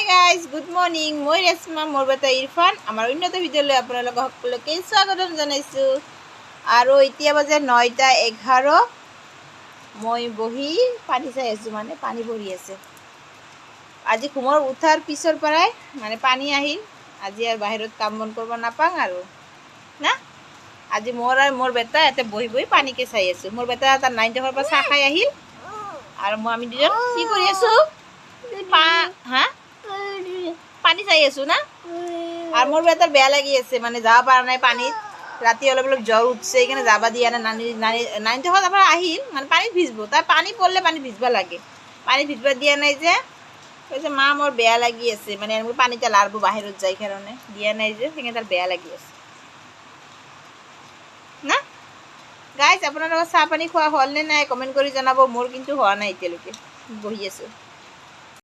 Guys good morning. মই ৰেশ্মা, মোৰ বেটা ইৰফান। আমাৰ উন্নত ভিডিঅ'লৈ আপোনালোকক সকলোকে স্বাগতম জনাইছোঁ। আৰু এতিয়া বাজে 9:11। মই বহি পানী চাই আছোঁ, মানে পানী পৰি আছে। আজি ঘুমৰ উঠাৰ পিছৰ পৰাই মানে পানী আহিল। আজি আৰু বাহিৰত কাম বন কৰিব নাপাওঁ আৰু না। আজি মোৰ আৰু মোৰ বেটা ইয়াতে বহি বহি পানীকে চাই আছোঁ। মোৰ বেটা তাৰ 9:00 পৰা চাহ খাই আহিল আৰু আমি দুজন কি কৰি আছোঁ? পানী চাই আছোঁ না। আৰু মোৰ বেটাৰ বেয়া লাগি আছে, মানে যাব পৰা নাই পানীত। ৰাতি অলপ অলপ জ্বৰ উঠছে, সেইকাৰণে যাব দিয়া নাই। 9:00 পৰা আহিল, মানে পানীত ভিজব। তাৰ পানী পৰিলে পানীত ভিজবা লাগে, পানীত ভিজবা দিয়া নাই যে। কৈছে মা মোৰ বেয়া লাগি আছে, মানে এনেকৈ পানীতে লাৰিব বাহিৰত যায় কাৰণে দিয়া নাই যে, সেইকাৰণে তাৰ বেয়া লাগি আছে না। গাইজ আপোনালোকৰ চাহ পানী খোৱা হ'ল নে নাই কমেণ্ট কৰি জনাব। মোৰ কিন্তু হোৱা নাই, এতিয়ালৈকে বহি আছোঁ।